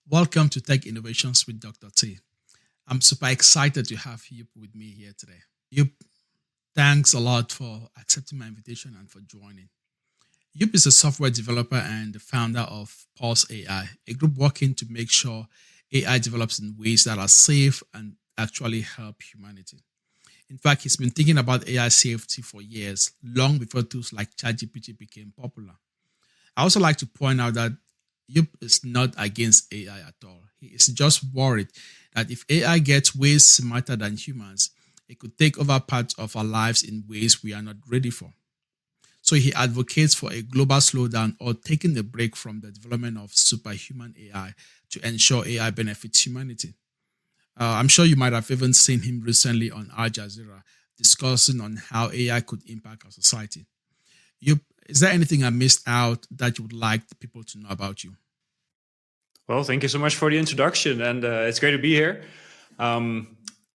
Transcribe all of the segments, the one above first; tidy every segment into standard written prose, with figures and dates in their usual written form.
Welcome to Tech Innovations with Dr. T. I'm super excited to have Joep with me here today. Joep, thanks a lot for accepting my invitation and for joining. Joep is a software developer and the founder of pauseai, a group working to make sure AI develops in ways that are safe and actually help humanity. In fact, he's been thinking about AI safety for years, long before tools like ChatGPT became popular. I also like to point out that Joep is not against AI at all. He is just worried that if AI gets way smarter than humans, it could take over parts of our lives in ways we are not ready for. So he advocates for a global slowdown or taking a break from the development of superhuman AI to ensure AI benefits humanity. I'm sure you might have even seen him recently on Al Jazeera discussing on how AI could impact our society. Is there anything I missed out that you would like people to know about you? Well, thank you so much for the introduction, and it's great to be here. I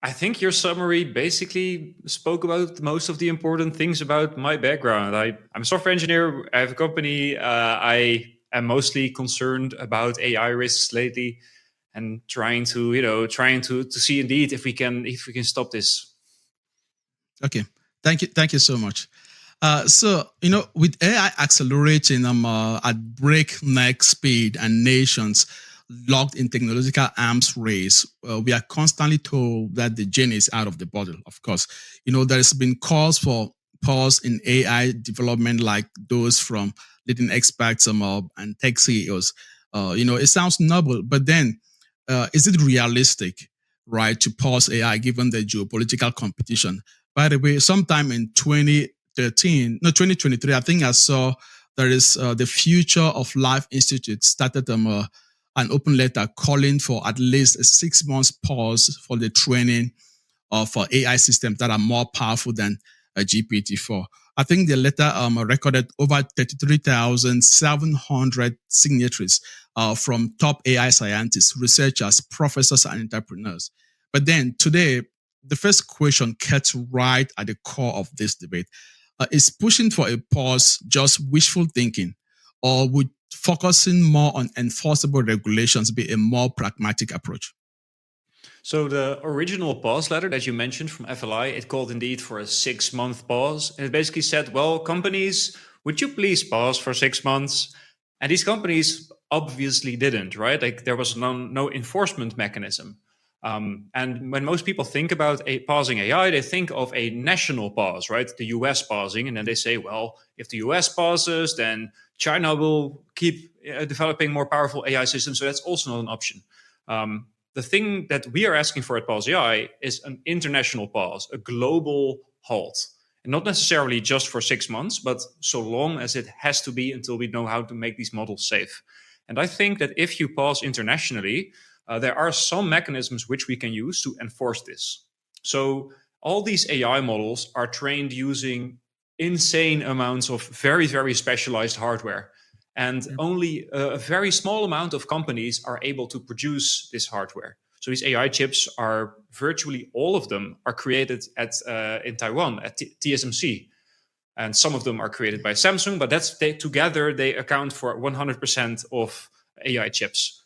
think your summary basically spoke about most of the important things about my background. I'm a software engineer. I have a company. I am mostly concerned about AI risks lately, and trying to see indeed if we can stop this. Okay, thank you so much. With AI accelerating at breakneck speed and nations locked in technological arms race, we are constantly told that the genie is out of the bottle. Of course, there's been calls for pause in AI development, like those from leading experts and tech CEOs. It sounds noble, but then is it realistic, right, to pause AI given the geopolitical competition? By the way, sometime in 2023, I think I saw there is the Future of Life Institute started an open letter calling for at least a 6 months pause for the training of AI systems that are more powerful than GPT-4. I think the letter recorded over 33,700 signatories from top AI scientists, researchers, professors, and entrepreneurs. But then today, the first question cuts right at the core of this debate. Is pushing for a pause just wishful thinking, or would focusing more on enforceable regulations be a more pragmatic approach? So the original pause letter that you mentioned from FLI, it called indeed for a 6-month pause. And it basically said, well, companies, would you please pause for 6 months? And these companies obviously didn't, right? Like there was no enforcement mechanism. And when most people think about pausing AI, they think of a national pause, right? The US pausing. And then they say, well, if the US pauses, then China will keep developing more powerful AI systems. So that's also not an option. The thing that we are asking for at pauseai is an international pause, a global halt. And not necessarily just for 6 months, but so long as it has to be until we know how to make these models safe. And I think that if you pause internationally, there are some mechanisms which we can use to enforce this. So all these AI models are trained using insane amounts of very, very specialized hardware. And only a very small amount of companies are able to produce this hardware. So these AI chips are virtually all of them are created in Taiwan at TSMC. And some of them are created by Samsung, but together they account for 100% of AI chips.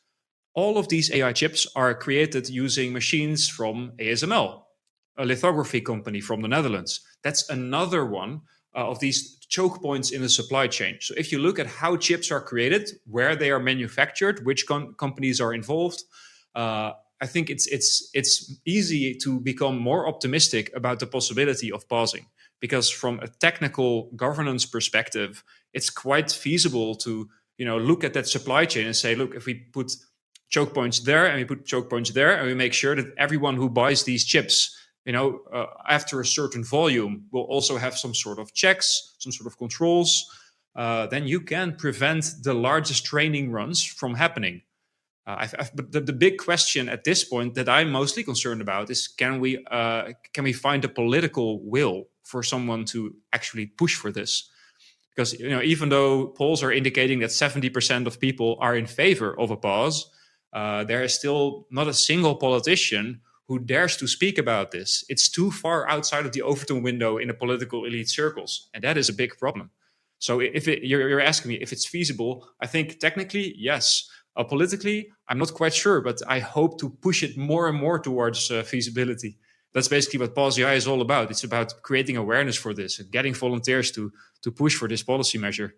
All of these AI chips are created using machines from ASML, a lithography company from the Netherlands. That's another one of these choke points in the supply chain. So if you look at how chips are created, where they are manufactured, which companies are involved, I think it's easy to become more optimistic about the possibility of pausing. Because from a technical governance perspective, it's quite feasible to look at that supply chain and say, look, if we put choke points there and we put choke points there, and we make sure that everyone who buys these chips, after a certain volume, will also have some sort of checks, some sort of controls, then you can prevent the largest training runs from happening. But the big question at this point that I'm mostly concerned about is can we find a political will for someone to actually push for this? Because even though polls are indicating that 70% of people are in favor of a pause, there is still not a single politician who dares to speak about this. It's too far outside of the Overton window in the political elite circles, and that is a big problem. So if you're asking me if it's feasible, I think technically, yes. Politically, I'm not quite sure, but I hope to push it more and more towards feasibility. That's basically what pauseai is all about. It's about creating awareness for this and getting volunteers to push for this policy measure.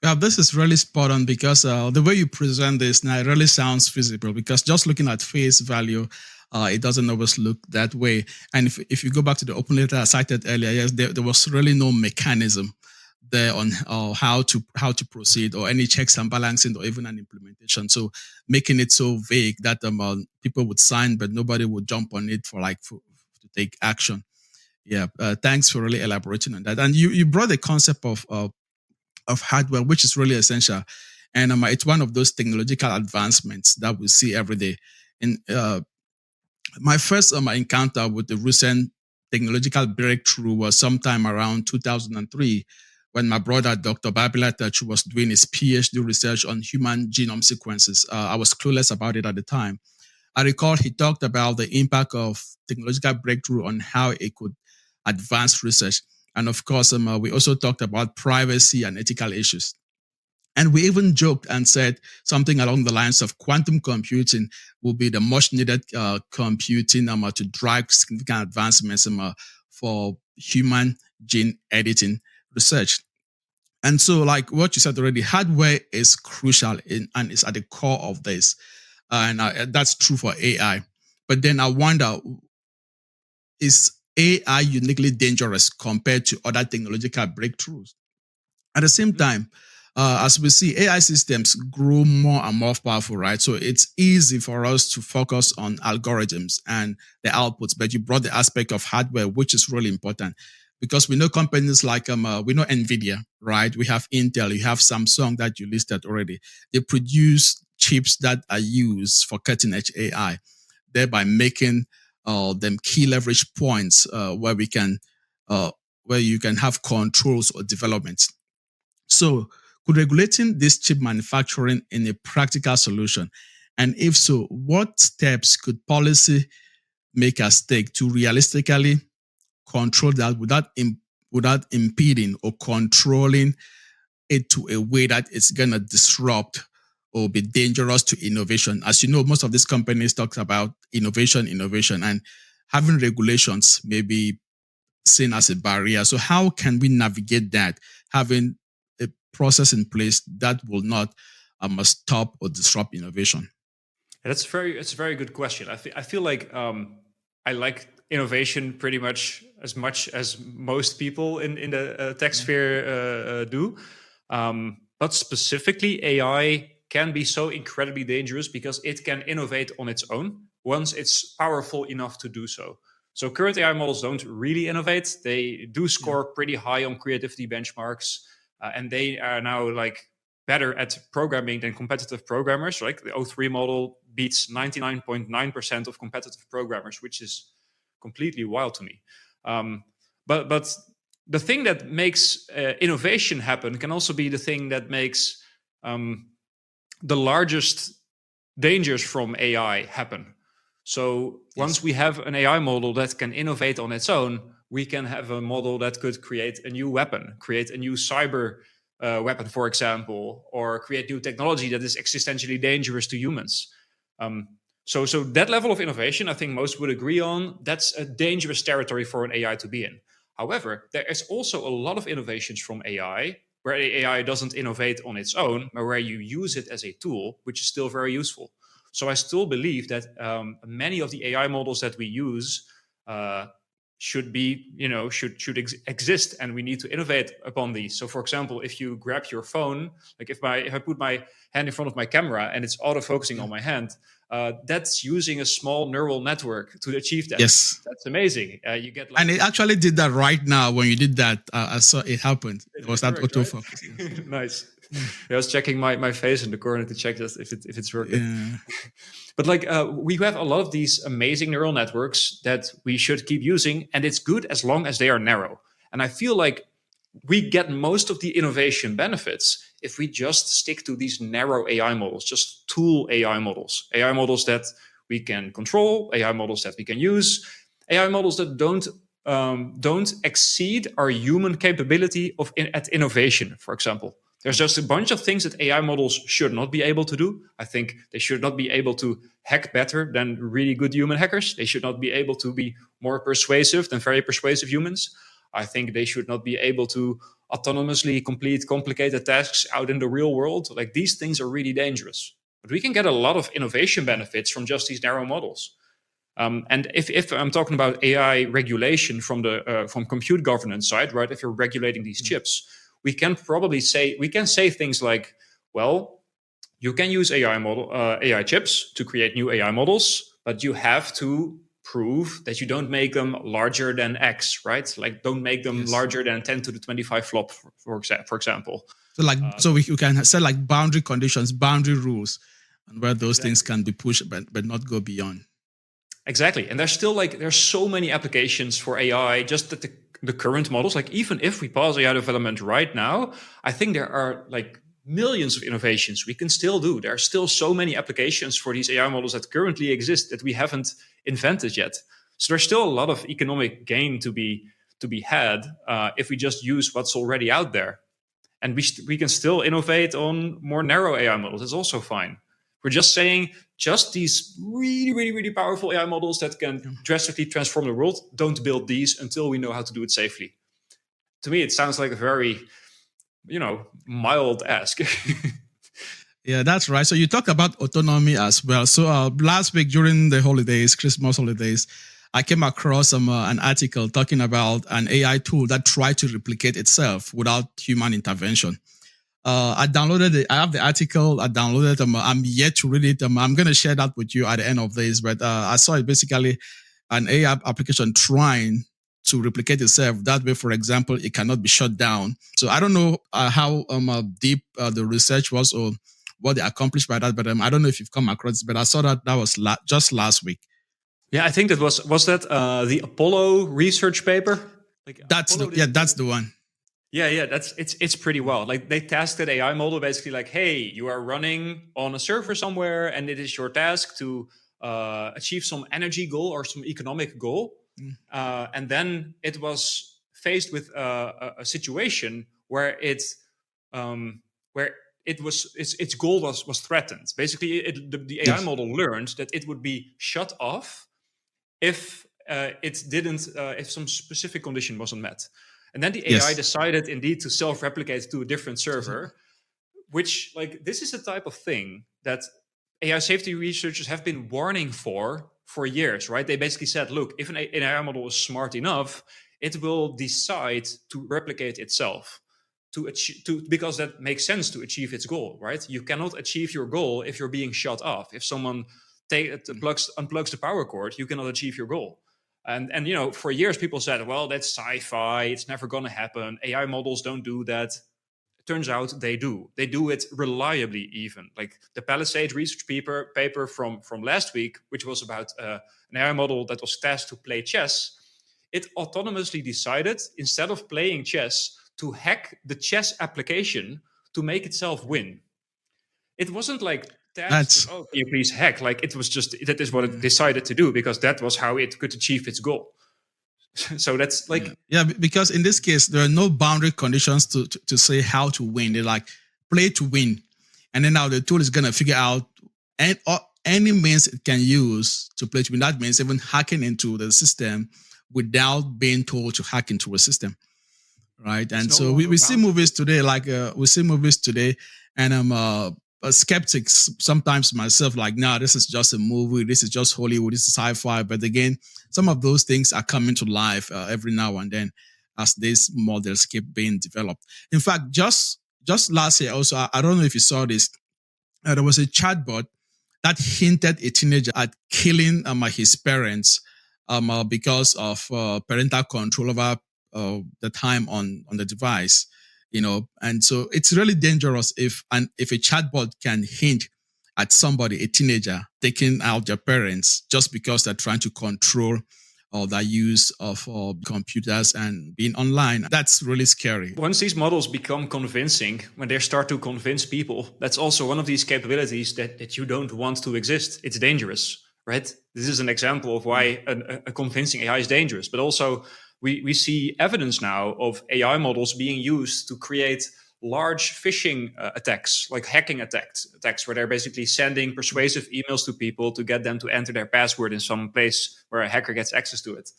Yeah, this is really spot on because the way you present this now, it really sounds feasible because just looking at face value, it doesn't always look that way. And if you go back to the open letter I cited earlier, yes, there was really no mechanism there on how to proceed or any checks and balancing or even an implementation. So making it so vague that people would sign, but nobody would jump on it to take action. Yeah, thanks for really elaborating on that. And you brought the concept of hardware, which is really essential. And it's one of those technological advancements that we see every day. And my first encounter with the recent technological breakthrough was sometime around 2003 when my brother, Dr. Babila Tachu, was doing his PhD research on human genome sequences. I was clueless about it at the time. I recall he talked about the impact of technological breakthrough on how it could advance research. And of course, we also talked about privacy and ethical issues. And we even joked and said something along the lines of quantum computing will be the much needed computing to drive significant advancements for human gene editing research. And so, like what you said already, hardware is crucial and is at the core of this. And that's true for AI. But then I wonder, is AI uniquely dangerous compared to other technological breakthroughs? At the same time, as we see, AI systems grow more and more powerful, right? So it's easy for us to focus on algorithms and the outputs, but you brought the aspect of hardware, which is really important because we know companies like, we know Nvidia, right? We have Intel, you have Samsung that you listed already. They produce chips that are used for cutting edge AI, thereby making them key leverage points where you can have controls or developments. So, could regulating this chip manufacturing in a practical solution? And if so, what steps could policy makers take to realistically control that without impeding or controlling it to a way that it's going to disrupt or be dangerous to innovation? As you know, most of these companies talk about innovation, and having regulations may be seen as a barrier. So how can we navigate that, having a process in place that will not stop or disrupt innovation? It's a very good question. I feel like I like innovation pretty much as most people in the tech sphere do. But specifically, AI can be so incredibly dangerous because it can innovate on its own once it's powerful enough to do so. So current AI models don't really innovate. They do score pretty high on creativity benchmarks, and they are now like better at programming than competitive programmers. Like the O3 model beats 99.9% of competitive programmers, which is completely wild to me. But the thing that makes innovation happen can also be the thing that makes the largest dangers from AI happen. So once we have an AI model that can innovate on its own, we can have a model that could create a new weapon, create a new cyber weapon, for example, or create new technology that is existentially dangerous to humans. So that level of innovation, I think most would agree on, that's a dangerous territory for an AI to be in. However, there is also a lot of innovations from AI where AI doesn't innovate on its own, but where you use it as a tool, which is still very useful. So I still believe that many of the AI models that we use should be, should exist, and we need to innovate upon these. So, for example, if you grab your phone, like if I put my hand in front of my camera and it's auto-focusing on my hand, that's using a small neural network to achieve that. Yes, that's amazing. You get and it actually did that right now. When you did that, I saw it happened. It was that autofocus. Right? Yes. Nice. I was checking my face in the corner to check just if it's working. Yeah. But like we have a lot of these amazing neural networks that we should keep using, and it's good as long as they are narrow. And I feel like we get most of the innovation benefits if we just stick to these narrow AI models, just tool AI models that we can control, AI models that we can use, AI models that don't exceed our human capability at innovation, for example. There's just a bunch of things that AI models should not be able to do. I think they should not be able to hack better than really good human hackers. They should not be able to be more persuasive than very persuasive humans. I think they should not be able to autonomously complete complicated tasks out in the real world. Like, these things are really dangerous. But we can get a lot of innovation benefits from just these narrow models. And if I'm talking about AI regulation from compute governance side, right? If you're regulating these chips, we can say things like, well, you can use AI chips to create new AI models, but you have to prove that you don't make them larger than X, right? Like, don't make them larger than 10 to the 25 flop, for example. So we can set like boundary conditions, boundary rules, and where those things can be pushed, but not go beyond. Exactly. And there's so many applications for AI, just that the current models, like, even if we pause AI development right now, I think there are like millions of innovations we can still do. There are still so many applications for these AI models that currently exist that we haven't invented yet. So there's still a lot of economic gain to be had if we just use what's already out there. And we can still innovate on more narrow AI models. It's also fine. We're just saying, just these really, really, really powerful AI models that can drastically transform the world, don't build these until we know how to do it safely. To me, it sounds like a very, mild ask. Yeah, that's right. So you talked about autonomy as well. So last week during the holidays, Christmas holidays, I came across an article talking about an AI tool that tried to replicate itself without human intervention. I downloaded it. I have the article. I downloaded it. I'm yet to read it. I'm going to share that with you at the end of this. But I saw it basically an AI application trying to replicate itself. That way, for example, it cannot be shut down. So I don't know how deep the research was or what they accomplished by that. But I don't know if you've come across it. But I saw that was just last week. Yeah, I think that was that the Apollo research paper. Like, that's the one. Yeah, it's pretty wild. Like, they tasked the AI model basically like, hey, you are running on a server somewhere, and it is your task to achieve some energy goal or some economic goal. And then it was faced with a situation where its goal was threatened. Basically, the AI model learned that it would be shut off if if some specific condition wasn't met. And then the AI decided indeed to self-replicate to a different server, which, like, this is a type of thing that AI safety researchers have been warning for years, right? They basically said, look, if an AI model is smart enough, it will decide to replicate itself because that makes sense to achieve its goal, right? You cannot achieve your goal if you're being shut off. If someone unplugs the power cord, you cannot achieve your goal. And for years people said, well, that's sci-fi, it's never going to happen, AI models don't do that. It turns out they do it reliably. Even like the Palisade research paper from last week, which was about an AI model that was tasked to play chess. It autonomously decided, instead of playing chess, to hack the chess application to make itself win. It wasn't like, can you please hack? Like, it was just, that is what it decided to do, because that was how it could achieve its goal. So that's like, because in this case there are no boundary conditions to say how to win. They're like, play to win, and then now the tool is gonna figure out any means it can use to play to win. That means even hacking into the system without being told to hack into a system, right? And so we see movies today, and I'm skeptics sometimes myself, like, nah, this is just a movie, this is just Hollywood, this is sci-fi. But again, some of those things are coming to life every now and then as these models keep being developed. In fact, just last year also, I don't know if you saw this, there was a chatbot that hinted a teenager at killing his parents because of parental control over the time on the device. And so it's really dangerous if a chatbot can hint at somebody, a teenager, taking out their parents just because they're trying to control their use of computers and being online. That's really scary. Once these models become convincing, when they start to convince people, that's also one of these capabilities that you don't want to exist. It's dangerous, right? This is an example of why a convincing AI is dangerous. But also, we see evidence now of AI models being used to create large phishing attacks, like hacking attacks, where they're basically sending persuasive emails to people to get them to enter their password in some place where a hacker gets access to it.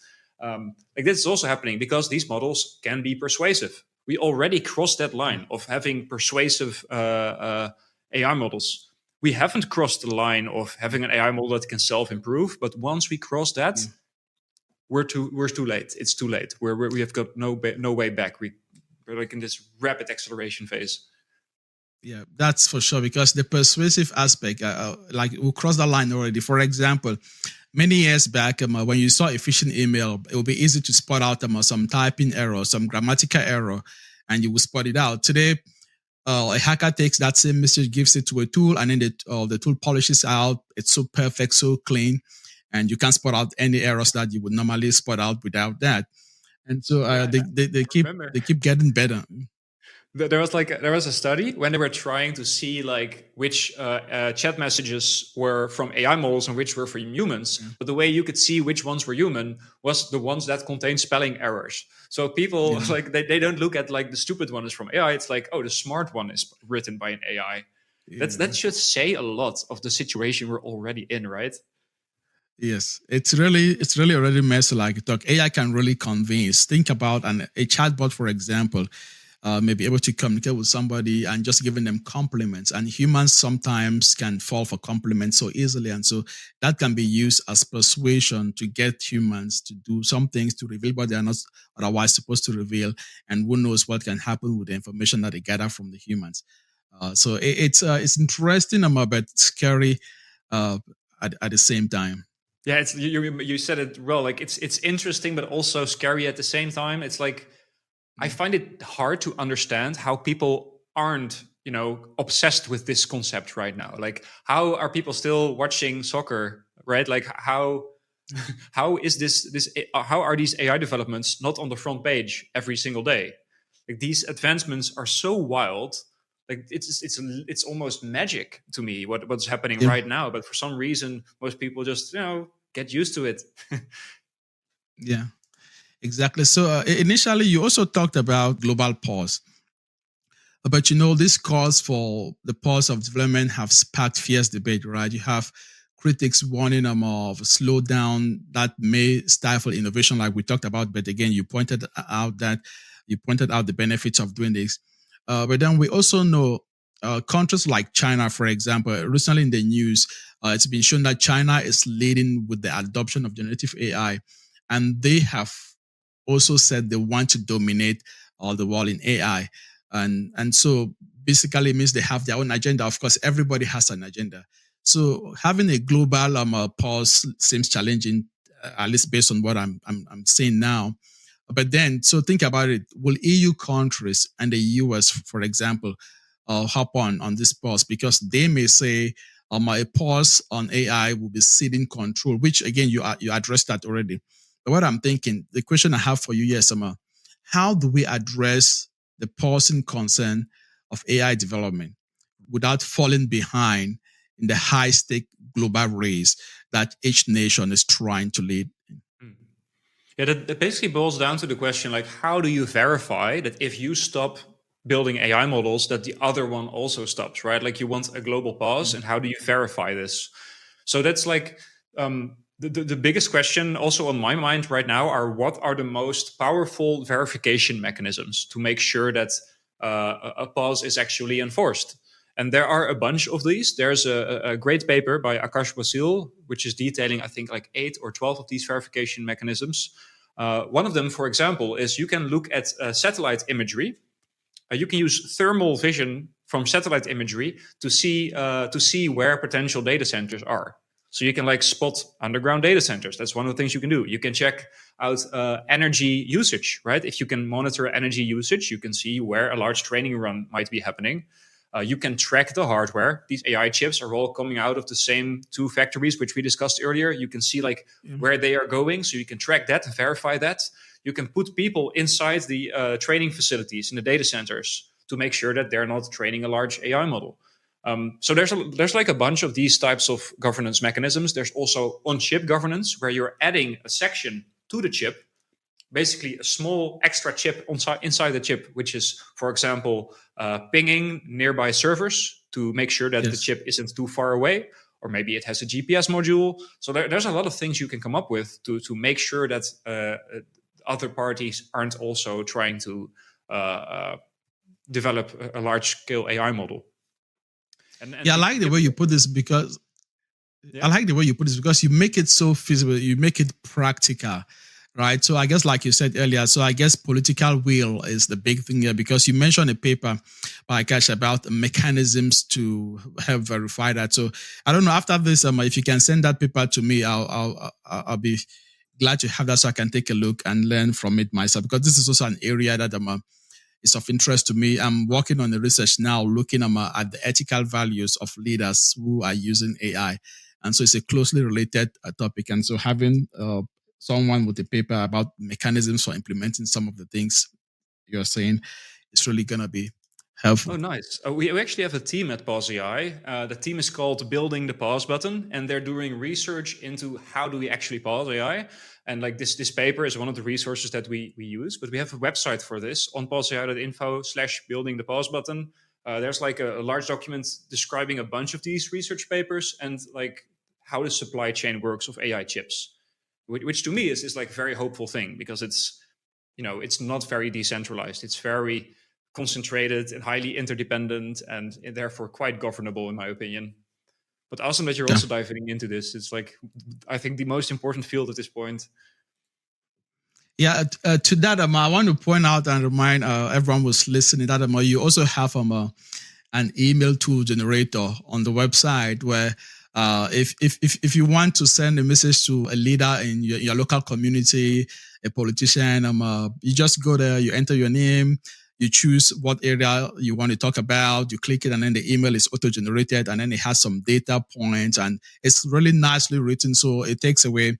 Like this is also happening because these models can be persuasive. We already crossed that line of having persuasive AI models. We haven't crossed the line of having an AI model that can self-improve, but once we cross that, we're too late. It's too late. We have got no way back. We're like in this rapid acceleration phase. Yeah, that's for sure, because the persuasive aspect, like we crossed the line already. For example, many years back, when you saw a phishing email, it would be easy to spot out some typing error, some grammatical error, and you will spot it out. Today, a hacker takes that same message, gives it to a tool, and then the tool polishes out. It's so perfect, so clean, and you can't spot out any errors that you would normally spot out without that. And so they keep getting better. There was a study when they were trying to see like which chat messages were from AI models and which were from humans. But the way you could see which ones were human was the ones that contained spelling errors. So people like they don't look at like the stupid one is from AI. It's like, oh, the smart one is written by an AI. That should say a lot of the situation we're already in, right? Yes, it's really already messy. Like talk, AI can really convince. Think about a chatbot, for example, may be able to communicate with somebody and just giving them compliments. And humans sometimes can fall for compliments so easily, and so that can be used as persuasion to get humans to do some things, to reveal what they are not otherwise supposed to reveal. And who knows what can happen with the information that they gather from the humans. So it's interesting, but scary at the same time. Yeah, it's you said it well. Like it's interesting, but also scary at the same time. It's like I find it hard to understand how people aren't, obsessed with this concept right now. Like, how are people still watching soccer, right? Like, how is this? How are these AI developments not on the front page every single day? Like, these advancements are so wild. Like it's almost magic to me what's happening right now. But for some reason, most people just get used to it. Yeah, exactly. So initially, you also talked about global pause. But this calls for the pause of development have sparked fierce debate, right? You have critics warning them of a slowdown that may stifle innovation, like we talked about. But again, you pointed out the benefits of doing this. But then we also know countries like China, for example, recently in the news, it's been shown that China is leading with the adoption of generative AI, and they have also said they want to dominate the world in AI. And so basically it means they have their own agenda. Of course, everybody has an agenda. So having a global pause seems challenging, at least based on what I'm saying now. But then, so think about it. Will EU countries and the US, for example, hop on this pause? Because they may say a pause on AI will be ceding control, which again, you addressed that already. But what I'm thinking, the question I have for you, yes, how do we address the pausing concern of AI development without falling behind in the high-stake global race that each nation is trying to lead? Yeah, that basically boils down to the question, like, how do you verify that if you stop building AI models, that the other one also stops, right? Like, you want a global pause, and how do you verify this? So that's like the biggest question also on my mind right now are what are the most powerful verification mechanisms to make sure that a pause is actually enforced? And there are a bunch of these. There's a great paper by Akash Basil, which is detailing, I think, like 8 or 12 of these verification mechanisms. One of them, for example, is you can look at satellite imagery. You can use thermal vision from satellite imagery to see where potential data centers are. So you can like spot underground data centers. That's one of the things you can do. You can check out energy usage, right? If you can monitor energy usage, you can see where a large training run might be happening. You can track the hardware. These AI chips are all coming out of the same 2 factories, which we discussed earlier. You can see like where they are going. So you can track that and verify that. You can put people inside the training facilities in the data centers to make sure that they're not training a large AI model. So there's like a bunch of these types of governance mechanisms. There's also on-chip governance, where you're adding a section to the chip basically a small extra chip inside the chip, which is, for example, pinging nearby servers to make sure that the Yes. chip isn't too far away, or maybe it has a GPS module. So there's a lot of things you can come up with to make sure that other parties aren't also trying to develop a large scale AI model. And Yeah, I like the way you put this because I like the way you put this because you make it so feasible, you make it practical, right? So I guess, like you said earlier, so I guess political will is the big thing here because you mentioned a paper by Cash about mechanisms to help verify that. So I don't know, after this, if you can send that paper to me, I'll be glad to have that so I can take a look and learn from it myself because this is also an area that is of interest to me. I'm working on the research now, looking at the ethical values of leaders who are using AI. And so it's a closely related topic. And so having someone with a paper about mechanisms for implementing some of the things you're saying is really going to be helpful. Oh, nice. We actually have a team at pauseai. The team is called Building the Pause Button, and they're doing research into how do we actually pause AI. And like this paper is one of the resources that we use, but we have a website for this on pauseai.info/building the pause button. There's like a large document describing a bunch of these research papers and like how the supply chain works of AI chips, which to me is like a very hopeful thing because it's not very decentralized. It's very concentrated and highly interdependent and therefore quite governable in my opinion. But awesome that you're also diving into this. It's like, I think the most important field at this point. Yeah, to that, I want to point out and remind everyone who's listening that you also have an email tool generator on the website where if you want to send a message to a leader in your local community, a politician, you just go there, you enter your name, you choose what area you want to talk about, you click it, and then the email is auto-generated, and then it has some data points, and it's really nicely written, so it takes away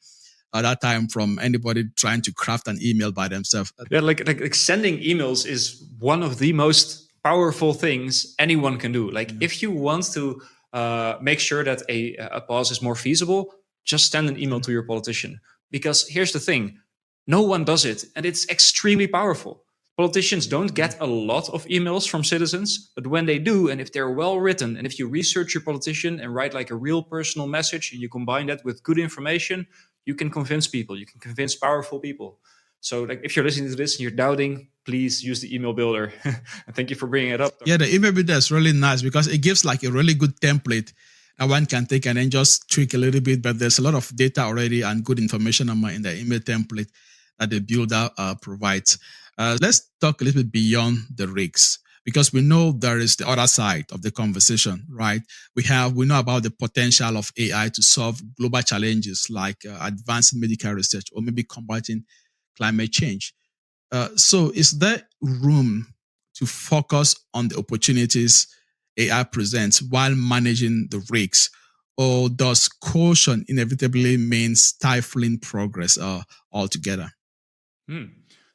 at that time from anybody trying to craft an email by themselves. Yeah, like sending emails is one of the most powerful things anyone can do. Like if you want to make sure that a pause is more feasible, just send an email to your politician. Because here's the thing, no one does it, and it's extremely powerful. Politicians don't get a lot of emails from citizens, but when they do, and if they're well written, and if you research your politician and write like a real personal message, and you combine that with good information, you can convince people. You can convince powerful people. So, like, if you're listening to this and you're doubting, please use the email builder. And thank you for bringing it up. Yeah, the email builder is really nice because it gives like a really good template that one can take and then just tweak a little bit. But there's a lot of data already and good information in the email template that the builder provides. Let's talk a little bit beyond the rigs because we know there is the other side of the conversation, right? We know about the potential of AI to solve global challenges like advancing medical research or maybe combating climate change. So is there room to focus on the opportunities AI presents while managing the risks? Or does caution inevitably mean stifling progress altogether?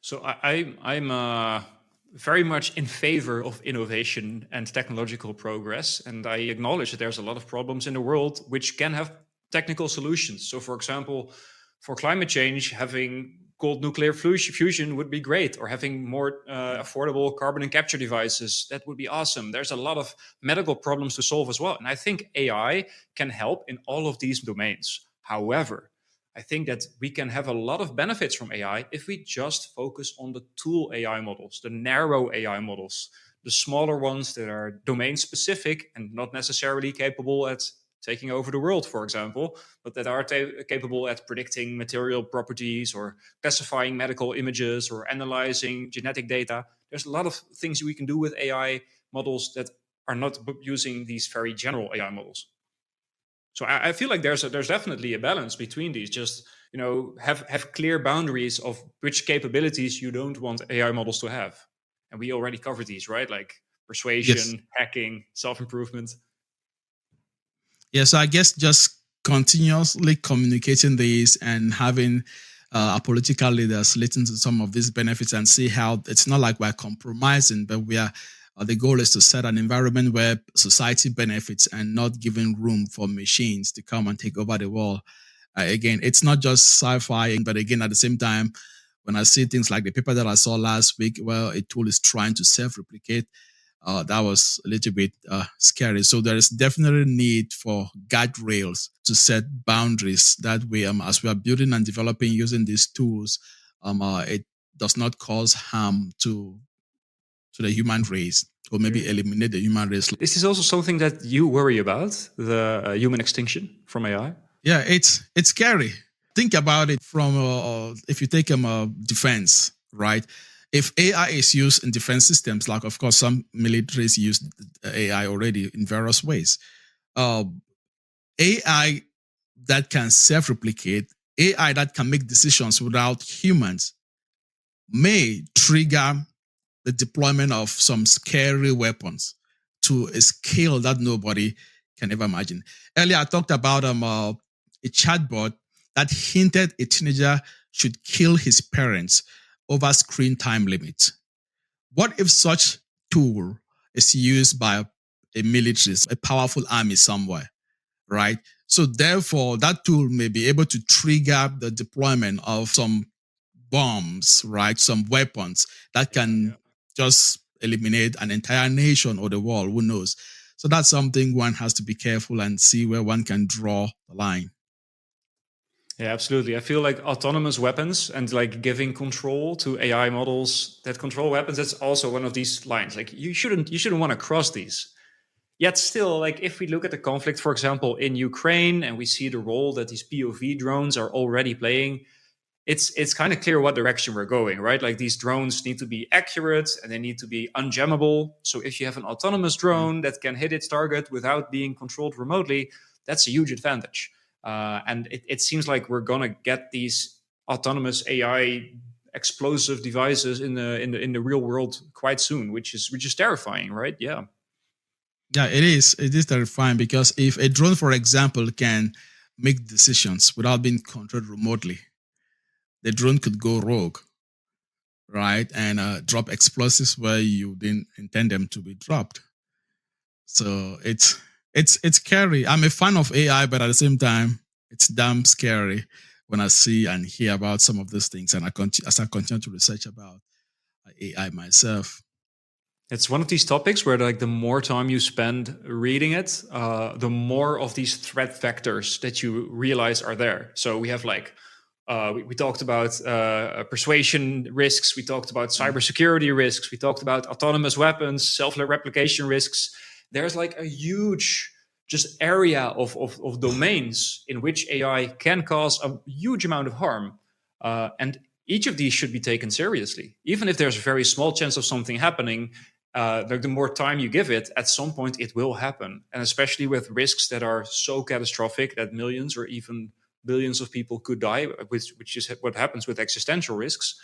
So I'm very much in favor of innovation and technological progress, and I acknowledge that there's a lot of problems in the world which can have technical solutions. So, for example, for climate change, having cold nuclear fusion would be great, or having more affordable carbon and capture devices, that would be awesome. There's a lot of medical problems to solve as well, and I think AI can help in all of these domains. However, I think that we can have a lot of benefits from AI if we just focus on the tool AI models, the narrow AI models, the smaller ones that are domain specific and not necessarily capable at taking over the world, for example, but that are capable at predicting material properties or classifying medical images or analyzing genetic data. There's a lot of things we can do with AI models that are not using these very general AI models. So I feel like there's definitely a balance between these. Just have clear boundaries of which capabilities you don't want AI models to have, and we already covered these, right? Like persuasion, hacking, self-improvement. Yeah, so I guess just continuously communicating these and having our political leaders listen to some of these benefits and see how it's not like we're compromising, but we are. The goal is to set an environment where society benefits and not giving room for machines to come and take over the world. Again, it's not just sci-fi, but again, at the same time, When I see things like the paper that I saw last week, well, a tool is trying to self-replicate, that was a little bit scary. So there is definitely need for guardrails to set boundaries. That way, as we are building and developing using these tools, it does not cause harm to the human race, or maybe eliminate the human race. Is this also something that you worry about, the human extinction from AI? Yeah, it's scary. Think about it from if you take defense, right? If AI is used in defense systems, like of course some militaries use AI already in various ways, AI that can self-replicate, AI that can make decisions without humans, may trigger the deployment of some scary weapons to a scale that nobody can ever imagine. Earlier, I talked about a chatbot that hinted a teenager should kill his parents over screen time limit. What if such tool is used by a military, a powerful army somewhere, right? So therefore, that tool may be able to trigger the deployment of some bombs, right? Some weapons that can just eliminate an entire nation or the world, who knows? So that's something one has to be careful and see where one can draw the line. Yeah, absolutely. I feel like autonomous weapons and like giving control to AI models that control weapons, that's also one of these lines. Like you shouldn't want to cross these. Yet still, like if we look at the conflict, for example, in Ukraine, and we see the role that these POV drones are already playing, it's kind of clear what direction we're going, right? Like these drones need to be accurate and they need to be unjammable. So if you have an autonomous drone that can hit its target without being controlled remotely, that's a huge advantage. And it seems like we're gonna get these autonomous AI explosive devices in the real world quite soon, which is terrifying, right? Yeah. Yeah, it is. It is terrifying because if a drone, for example, can make decisions without being controlled remotely, the drone could go rogue, right? And drop explosives where you didn't intend them to be dropped. So it's scary. I'm a fan of AI, but at the same time, it's damn scary when I see and hear about some of these things, and as I continue to research about AI myself. It's one of these topics where like the more time you spend reading it, the more of these threat vectors that you realize are there. So we have like we talked about persuasion risks, we talked about cybersecurity risks, we talked about autonomous weapons, self-replication risks. There's like a huge just area of domains in which AI can cause a huge amount of harm. And each of these should be taken seriously. Even if there's a very small chance of something happening, the more time you give it, at some point it will happen. And especially with risks that are so catastrophic that millions or even billions of people could die, which is what happens with existential risks,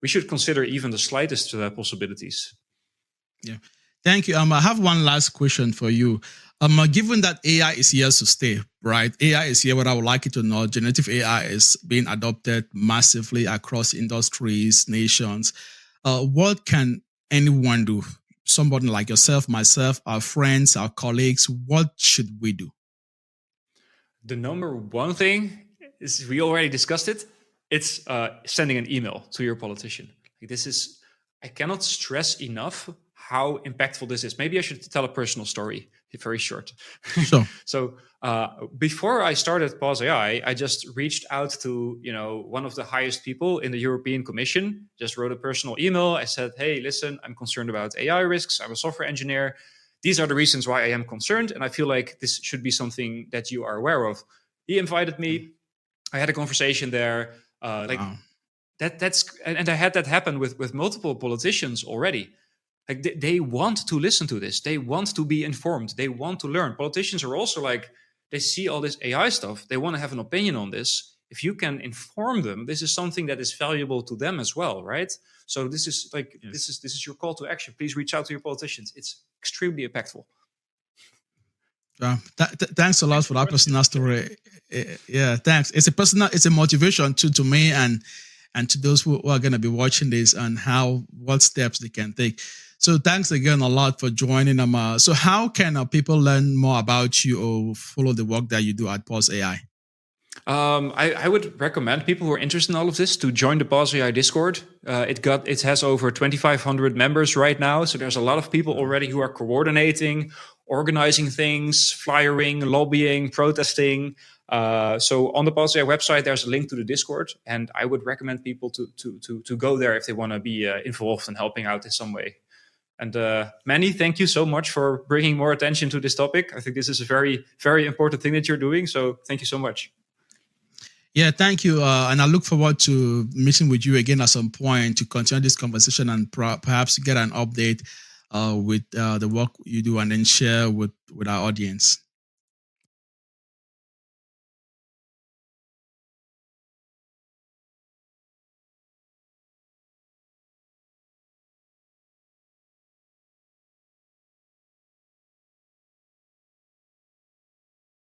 we should consider even the slightest possibilities. Yeah. Thank you. I have one last question for you. Given that AI is here to stay, right? AI is here, whether I would like it or not. Generative AI is being adopted massively across industries, nations. What can anyone do? Somebody like yourself, myself, our friends, our colleagues, what should we do? The number one thing is, we already discussed it, it's sending an email to your politician. This is, I cannot stress enough how impactful this is. Maybe I should tell a personal story, very short. Sure. So before I started pauseai, I just reached out to one of the highest people in the European Commission. Just wrote a personal email. I said, hey, listen, I'm concerned about AI risks. I'm a software engineer. These are the reasons why I am concerned, and I feel like this should be something that you are aware of. He invited me. I had a conversation there. Wow. That's and I had that happen with multiple politicians already. Like they want to listen to this. They want to be informed. They want to learn. Politicians are also like, they see all this AI stuff. They want to have an opinion on this. If you can inform them, this is something that is valuable to them as well, right? So this is like, yes, this is your call to action. Please reach out to your politicians. It's extremely impactful. Thanks a lot for that personal story. Yeah, thanks. It's a motivation to me and to those who are going to be watching this, and what steps they can take. So thanks again a lot for joining them. So how can people learn more about you or follow the work that you do at pauseai? I would recommend people who are interested in all of this to join the pauseai Discord. It has over 2,500 members right now, so there's a lot of people already who are coordinating, organizing things, flyering, lobbying, protesting. So on the pauseai website, there's a link to the Discord, and I would recommend people to go there if they want to be involved and helping out in some way. And Manny, thank you so much for bringing more attention to this topic. I think this is a very, very important thing that you're doing. So thank you so much. Yeah, thank you. And I look forward to meeting with you again at some point to continue this conversation and perhaps get an update with the work you do and then share with our audience.